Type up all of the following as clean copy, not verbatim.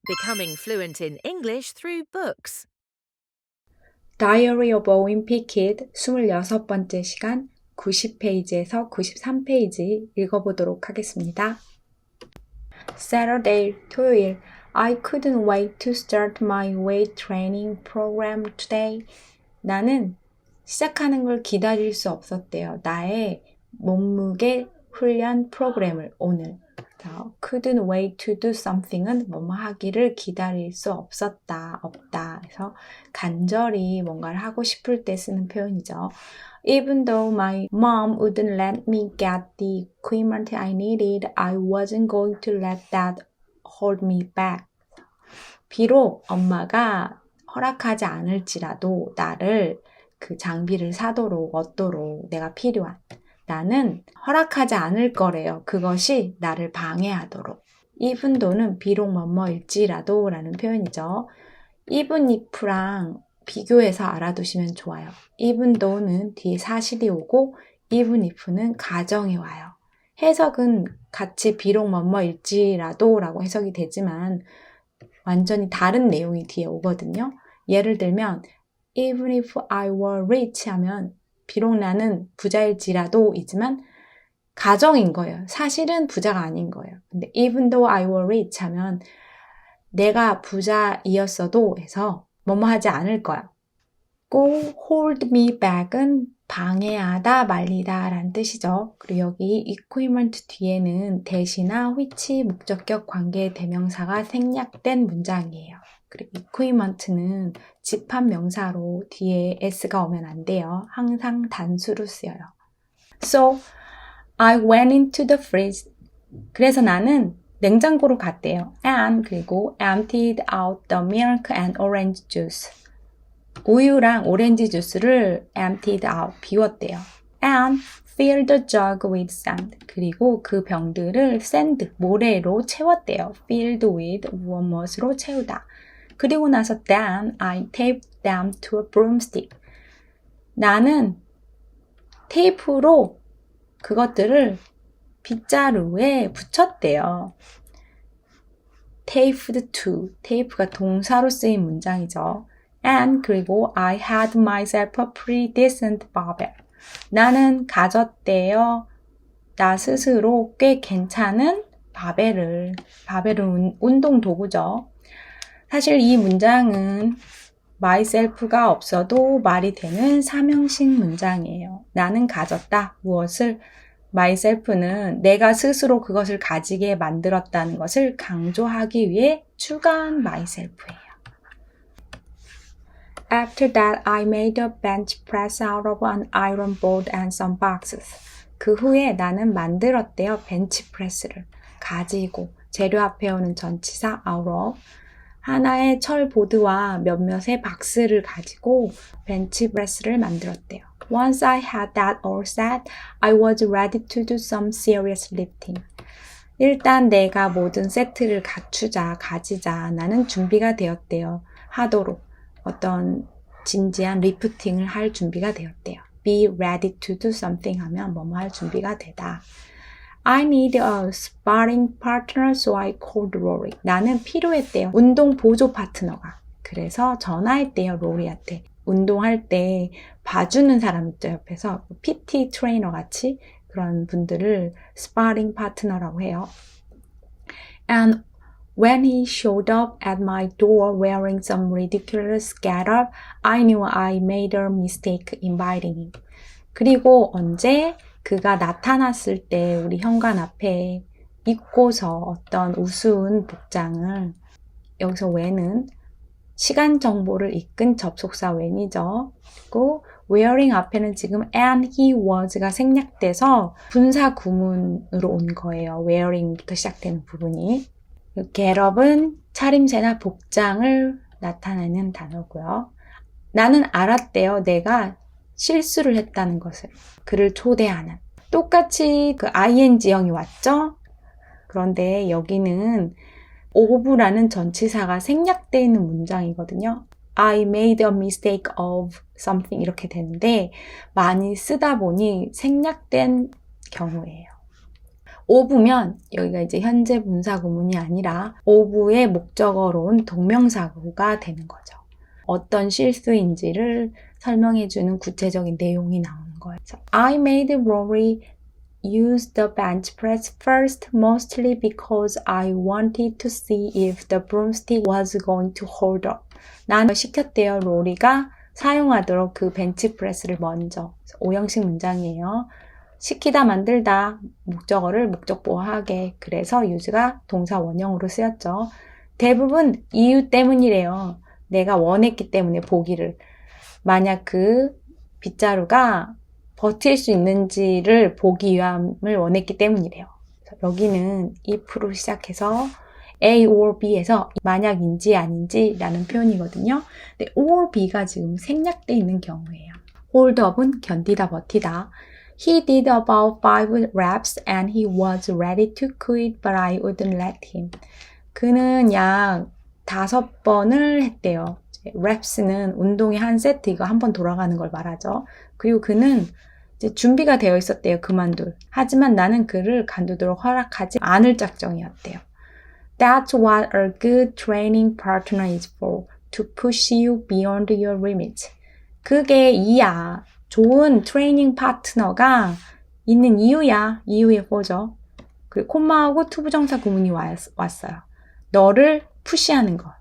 Becoming fluent in English through books. Diary of a Wimpy Kid 26번째 시간 90페이지에서 93페이지 읽어보도록 하겠습니다. Saturday, 토요일. I couldn't wait to start my weight training program today. 나는 시작하는 걸 기다릴 수 없었대요. 나의 몸무게 훈련 프로그램을 오늘. couldn't wait to do something은 뭐뭐 하기를 기다릴 수 없었다, 없다. 그래서 간절히 뭔가를 하고 싶을 때 쓰는 표현이죠. Even though my mom wouldn't let me get the equipment I needed, I wasn't going to let that hold me back. 비록 엄마가 허락하지 않을지라도 나를 그 장비를 사도록 얻도록 내가 필요한 나는 허락하지 않을 거래요. 그것이 나를 방해하도록. even though는 비록 뭐뭐일지라도 라는 표현이죠. even if랑 비교해서 알아두시면 좋아요. even though는 뒤에 사실이 오고 even if는 가정이 와요. 해석은 같이 비록 뭐뭐일지라도 라고 해석이 되지만 완전히 다른 내용이 뒤에 오거든요. 예를 들면 even if I were rich 하면 비록 나는 부자일지라도 이지만 가정인 거예요. 사실은 부자가 아닌 거예요. 근데 even though I were rich 하면 내가 부자이었어도 해서 뭐뭐 하지 않을 거야. 고 hold me back은 방해하다 말리다 라는 뜻이죠. 그리고 여기 equipment 뒤에는 대시나 which 목적격 관계 대명사가 생략된 문장이에요. 그리고 equipment는 집합명사로 뒤에 s가 오면 안 돼요. 항상 단수로 쓰여요. So, I went into the fridge. 그래서 나는 냉장고로 갔대요. And 그리고 emptied out the milk and orange juice. 우유랑 오렌지 주스를 emptied out, 비웠대요. And filled the jug with sand. 그리고 그 병들을 sand, 모래로 채웠대요. filled with 무엇으로 채우다. 그리고 나서 then I taped them to a broomstick. 나는 테이프로 그것들을 빗자루에 붙였대요. taped to, 테이프가 동사로 쓰인 문장이죠. And 그리고 I had myself a pretty decent barbell. 나는 가졌대요. 나 스스로 꽤 괜찮은 바벨은 운동 도구죠. 사실 이 문장은 myself가 없어도 말이 되는 삼형식 문장이에요. 나는 가졌다. 무엇을? myself는 내가 스스로 그것을 가지게 만들었다는 것을 강조하기 위해 추가한 myself예요. After that, I made a bench press out of an iron board and some boxes. 그 후에 나는 만들었대요. 벤치 프레스를. 가지고, 재료 앞에 오는 전치사 out of. 하나의 철 보드와 몇몇의 박스를 가지고 벤치 프레스를 만들었대요. Once I had that all set, I was ready to do some serious lifting. 일단 내가 모든 세트를 가지자. 나는 준비가 되었대요. 하도록. 어떤 진지한 리프팅을 할 준비가 되었대요. Be ready to do something 하면 뭐뭐 할 준비가 되다. I need a sparring partner, so I called Rory. 나는 필요했대요. 운동 보조 파트너가. 그래서 전화했대요, 로리한테. 운동할 때 봐주는 사람 있죠, 옆에서. PT 트레이너 같이 그런 분들을 sparring 파트너라고 해요. And when he showed up at my door wearing some ridiculous getup, I knew I made a mistake inviting him. 그리고 언제 그가 나타났을 때 우리 현관 앞에 입고서 어떤 우스운 복장을, 여기서 when은 시간 정보를 이끈 접속사 when이죠. 그리고 wearing 앞에는 지금 and he was가 생략돼서 분사 구문으로 온 거예요. wearing부터 시작되는 부분이. getup은 차림새나 복장을 나타내는 단어고요. 나는 알았대요. 내가 실수를 했다는 것을. 그를 초대하는. 똑같이 그 ing형이 왔죠? 그런데 여기는 of라는 전치사가 생략되어 있는 문장이거든요. I made a mistake of something 이렇게 되는데 많이 쓰다 보니 생략된 경우예요. of면 여기가 이제 현재 분사 구문이 아니라 of의 목적어로 온 동명사구가 되는 거죠. 어떤 실수인지를 설명해주는 구체적인 내용이 나오는 거예요. I made Rory use the bench press first mostly because I wanted to see if the broomstick was going to hold up. 나는 시켰대요. 로리가 사용하도록 그 벤치프레스를 먼저. 오형식 문장이에요. 시키다 만들다 목적어를 목적보호하게. 그래서 use가 동사 원형으로 쓰였죠. 대부분 이유 때문이래요. 내가 원했기 때문에 보기를. 만약 그 빗자루가 버틸 수 있는지를 보기 위함을 원했기 때문이래요. 여기는 if로 시작해서 A or B에서 만약인지 아닌지라는 표현이거든요. 근데 or B가 지금 생략되어 있는 경우예요. hold up은 견디다 버티다. He did about 5 reps and he was ready to quit, but I wouldn't let him. 그는 약 5번을 했대요. reps는 운동의 한 세트, 이거 한 번 돌아가는 걸 말하죠. 그리고 그는 이제 준비가 되어 있었대요. 그만둘. 하지만 나는 그를 간두도록 허락하지 않을 작정이었대요. That's what a good training partner is for. To push you beyond your limits. 그게 이야. 좋은 트레이닝 파트너가 있는 이유야. 이유의 포죠. 그리고 콤마하고 투부정사 구문이 왔어요. 너를 푸시하는 것.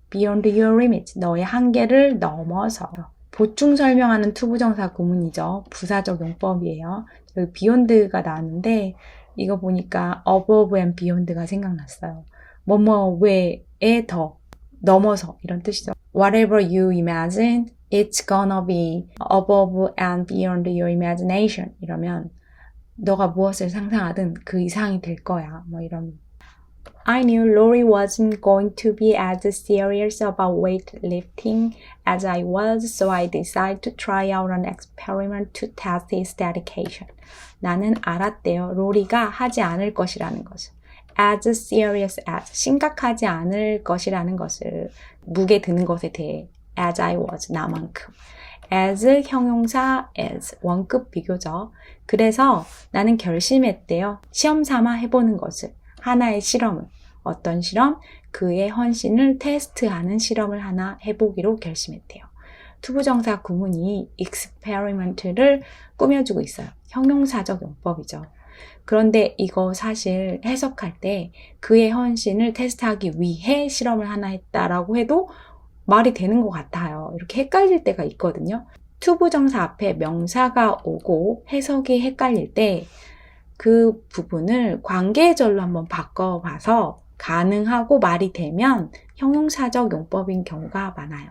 Beyond your limits. 너의 한계를 넘어서. 보충 설명하는 투부정사 구문이죠. 부사적 용법이에요. 여기 beyond가 나왔는데 이거 보니까 above and beyond가 생각났어요. 뭐뭐 외에 더, 넘어서 이런 뜻이죠. Whatever you imagine, it's gonna be above and beyond your imagination. 이러면 너가 무엇을 상상하든 그 이상이 될 거야. 뭐 이런. I knew Rory wasn't going to be as serious about weightlifting as I was, so I decided to try out an experiment to test his dedication. 나는 알았대요. 로리가 하지 않을 것이라는 것을. as serious as, 심각하지 않을 것이라는 것을, 무게 드는 것에 대해 as I was, 나만큼. as 형용사 as, 원급 비교죠. 그래서 나는 결심했대요. 시험 삼아 해보는 것을. 하나의 실험을, 어떤 실험? 그의 헌신을 테스트하는 실험을 하나 해보기로 결심했대요. 투부정사 구문이 experiment를 꾸며주고 있어요. 형용사적 용법이죠. 그런데 이거 사실 해석할 때 그의 헌신을 테스트하기 위해 실험을 하나 했다라고 해도 말이 되는 것 같아요. 이렇게 헷갈릴 때가 있거든요. 투부정사 앞에 명사가 오고 해석이 헷갈릴 때 그 부분을 관계절로 한번 바꿔봐서 가능하고 말이 되면 형용사적 용법인 경우가 많아요.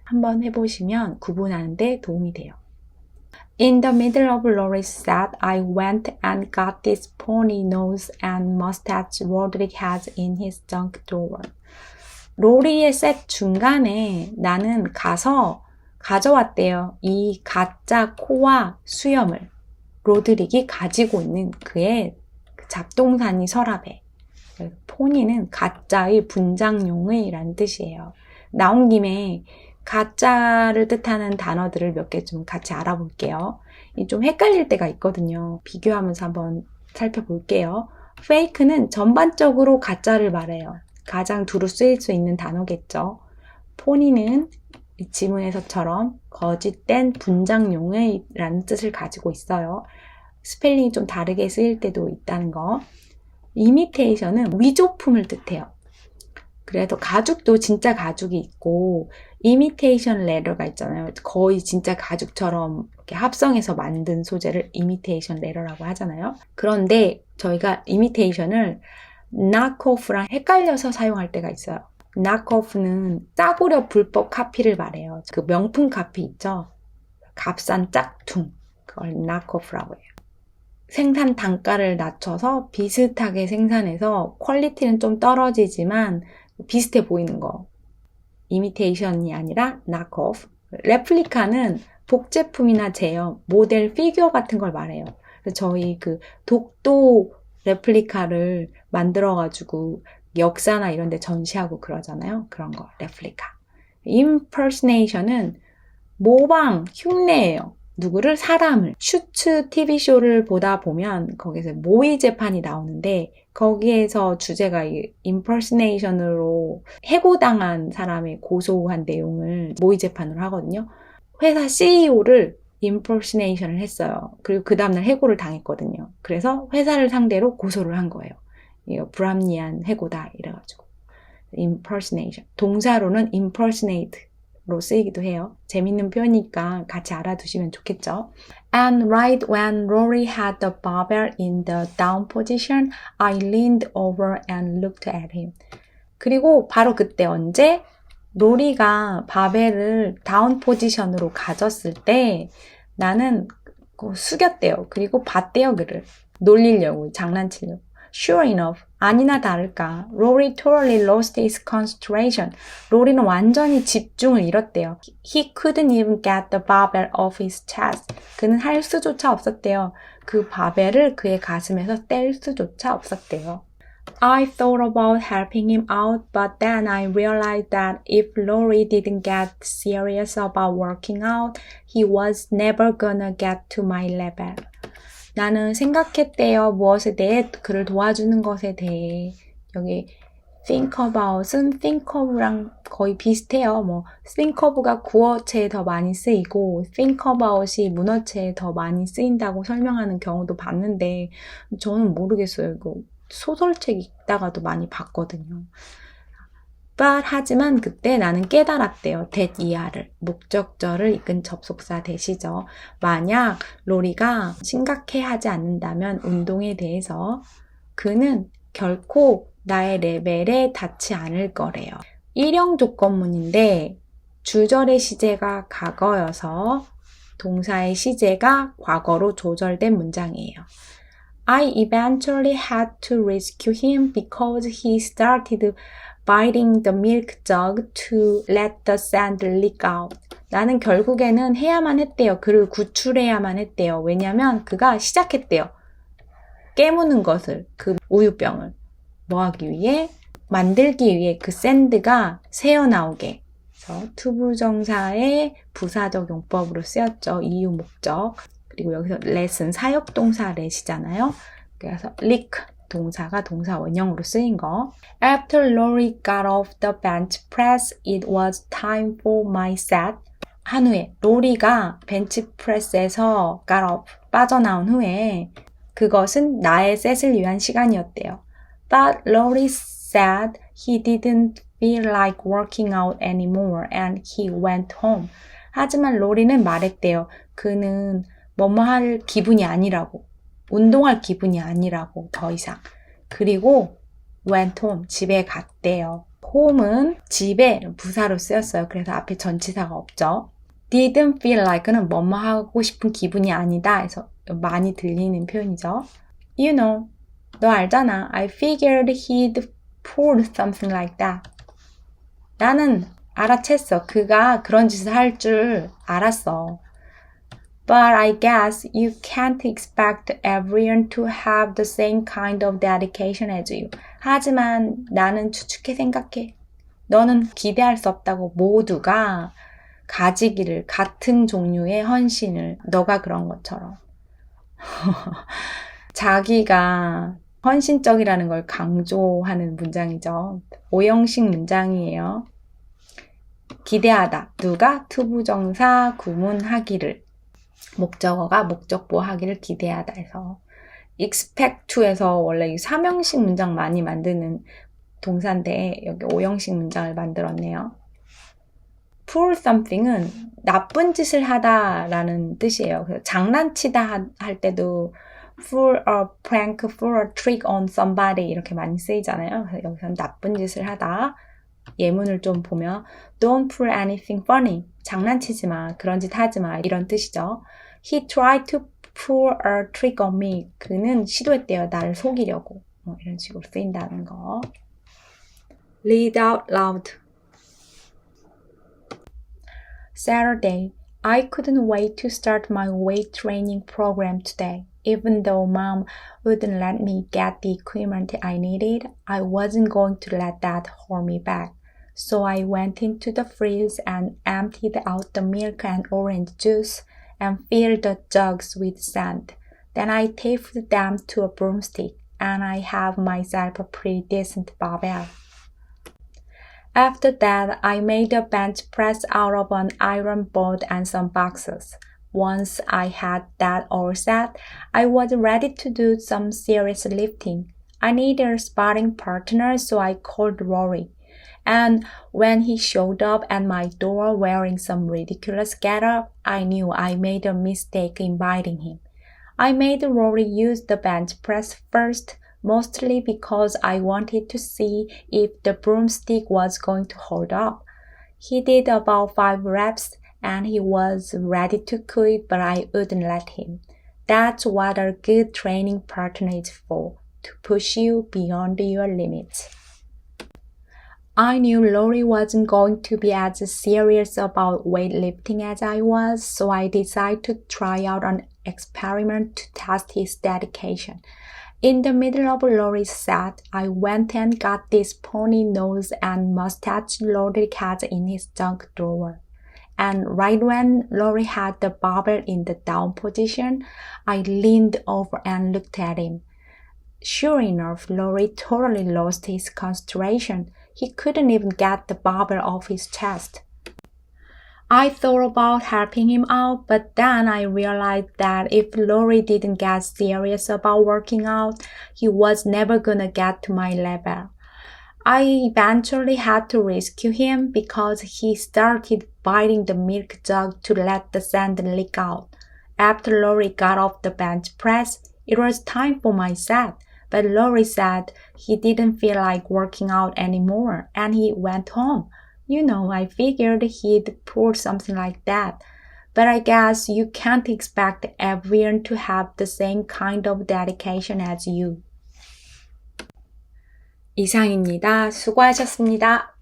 한번 해보시면 구분하는 데 도움이 돼요. In the middle of Rory's set, I went and got this pony nose and mustache Roderick has in his junk drawer. 로리의 셋 중간에 나는 가서 가져왔대요. 이 가짜 코와 수염을. 로드릭이 가지고 있는 그의 잡동사니 서랍에. 포니는 가짜의 분장용의 라는 뜻이에요. 나온 김에 가짜를 뜻하는 단어들을 몇 개 좀 같이 알아볼게요. 좀 헷갈릴 때가 있거든요. 비교하면서 한번 살펴볼게요. fake는 전반적으로 가짜를 말해요. 가장 두루 쓰일 수 있는 단어겠죠. 포니는 이 지문에서처럼 거짓된 분장용의 라는 뜻을 가지고 있어요. 스펠링이 좀 다르게 쓰일 때도 있다는 거. imitation은 위조품을 뜻해요. 그래서 가죽도 진짜 가죽이 있고 imitation leather가 있잖아요. 거의 진짜 가죽처럼 이렇게 합성해서 만든 소재를 imitation leather라고 하잖아요. 그런데 저희가 imitation을 knockoff랑 헷갈려서 사용할 때가 있어요. knockoff는 싸구려 불법 카피를 말해요. 그 명품 카피 있죠? 값싼 짝퉁. 그걸 knockoff라고 해요. 생산 단가를 낮춰서 비슷하게 생산해서 퀄리티는 좀 떨어지지만 비슷해 보이는 거. imitation이 아니라 knockoff. 레플리카는 복제품이나 제형, 모델, 피규어 같은 걸 말해요. 그래서 저희 그 독도 레플리카를 만들어가지고 역사나 이런 데 전시하고 그러잖아요. 그런 거, 레플리카. impersonation은 모방, 흉내예요. 누구를? 사람을. 슈츠 TV쇼를 보다 보면 거기서 모의 재판이 나오는데 거기에서 주제가 impersonation으로 해고당한 사람의 고소한 내용을 모의 재판으로 하거든요. 회사 CEO를 impersonation을 했어요. 그리고 그 다음날 해고를 당했거든요. 그래서 회사를 상대로 고소를 한 거예요. 이거 불합리한 해고다 이래가지고. impersonation. 동사로는 impersonate로 쓰이기도 해요. 재밌는 표현이니까 같이 알아두시면 좋겠죠. And right when Rory had the barbell in the down position, I leaned over and looked at him. 그리고 바로 그때 언제? 로리가 바벨을 다운 포지션으로 가졌을 때 나는 숙였대요. 그리고 봤대요, 그를. 놀리려고, 장난치려고. Sure enough, 아니나 다를까, Rory totally lost his concentration. 로리는 완전히 집중을 잃었대요. He couldn't even get the barbell off his chest. 그는 할 수조차 없었대요. 그 바벨을 그의 가슴에서 뗄 수조차 없었대요. I thought about helping him out, but then I realized that if Rory didn't get serious about working out, he was never gonna get to my level. 나는 생각했대요. 무엇에 대해? 그를 도와주는 것에 대해. 여기 think about은 think of랑 거의 비슷해요. think of가 구어체에 더 많이 쓰이고 think about이 문어체에 더 많이 쓰인다고 설명하는 경우도 봤는데 저는 모르겠어요. 이거 소설책 읽다가도 많이 봤거든요. But 하지만 그때 나는 깨달았대요. that 이하를. 목적절을 이끈 접속사 대시죠. 만약 로리가 심각해하지 않는다면 운동에 대해서 그는 결코 나의 레벨에 닿지 않을 거래요. 일형 조건문인데 주절의 시제가 과거여서 동사의 시제가 과거로 조절된 문장이에요. I eventually had to rescue him because he started biting the milk jug to let the sand leak out. 나는 결국에는 해야만 했대요. 그를 구출해야만 했대요. 왜냐면 그가 시작했대요. 깨무는 것을, 그 우유병을. 뭐 하기 위해? 만들기 위해 그 샌드가 새어나오게. 그래서 투부정사의 부사적 용법으로 쓰였죠. 이유, 목적. 그리고 여기서 let은 사역동사 let이잖아요. 그래서 leak 동사가 동사 원형으로 쓰인 거. After Rory got off the bench press, it was time for my set. 한 후에 로리가 벤치프레스에서 got off, 빠져나온 후에 그것은 나의 셋을 위한 시간이었대요. But Rory said he didn't feel like working out anymore and he went home. 하지만 로리는 말했대요. 그는 뭐뭐 할 기분이 아니라고. 운동할 기분이 아니라고 더 이상. 그리고 went home, 집에 갔대요. home은 집에 부사로 쓰였어요. 그래서 앞에 전치사가 없죠. didn't feel like는 뭐뭐 하고 싶은 기분이 아니다 해서 많이 들리는 표현이죠. You know, 너 알잖아. I figured he'd pulled something like that. 나는 알아챘어. 그가 그런 짓을 할 줄 알았어. But I guess you can't expect everyone to have the same kind of dedication as you. 하지만 나는 추측해 생각해. 너는 기대할 수 없다고 모두가 가지기를 같은 종류의 헌신을 너가 그런 것처럼. 자기가 헌신적이라는 걸 강조하는 문장이죠. 오형식 문장이에요. 기대하다. 누가? 투부정사 구문하기를. 목적어가 목적보 하기를 기대하다 해서 expect to에서 원래 이 삼형식 문장 많이 만드는 동사인데 여기 오형식 문장을 만들었네요. pull something은 나쁜 짓을 하다라는 뜻이에요. 그래서 장난치다 할 때도 pull a prank, pull a trick on somebody 이렇게 많이 쓰이잖아요. 그래서 여기서는 나쁜 짓을 하다. 예문을 좀 보면 don't pull anything funny. 장난치지 마. 그런 짓 하지 마. 이런 뜻이죠. He tried to pull a trick on me. 그는 시도했대요. 나를 속이려고. 이런 식으로 쓰인다는 거. Read out loud. Saturday. I couldn't wait to start my weight training program today. Even though Mom wouldn't let me get the equipment I needed, I wasn't going to let that hold me back. So I went into the fridge and emptied out the milk and orange juice and filled the jugs with sand. Then I taped them to a broomstick, and I have myself a pretty decent barbell. After that, I made a bench press out of an iron board and some boxes. Once I had that all set, I was ready to do some serious lifting. I needed a sparring partner, so I called Rory. And when he showed up at my door wearing some ridiculous getup, I knew I made a mistake inviting him. I made Rory use the bench press first, mostly because I wanted to see if the broomstick was going to hold up. He did about 5 reps, and he was ready to quit, but I wouldn't let him. That's what a good training partner is for, to push you beyond your limits. I knew Rory wasn't going to be as serious about weightlifting as I was, so I decided to try out an experiment to test his dedication. In the middle of Rory's set, I went and got this pony nose and mustache Rory had in his junk drawer. And right when Rory had the barbell in the down position, I leaned over and looked at him. Sure enough, Rory totally lost his concentration. He couldn't even get the barbell off his chest. I thought about helping him out, but then I realized that if Rory didn't get serious about working out, he was never gonna get to my level. I eventually had to rescue him because he started biting the milk jug to let the sand leak out. After Rory got off the bench press, it was time for my set, but Rory said he didn't feel like working out anymore and he went home. I figured he'd pull something like that. But I guess you can't expect everyone to have the same kind of dedication as you. 이상입니다. 수고하셨습니다.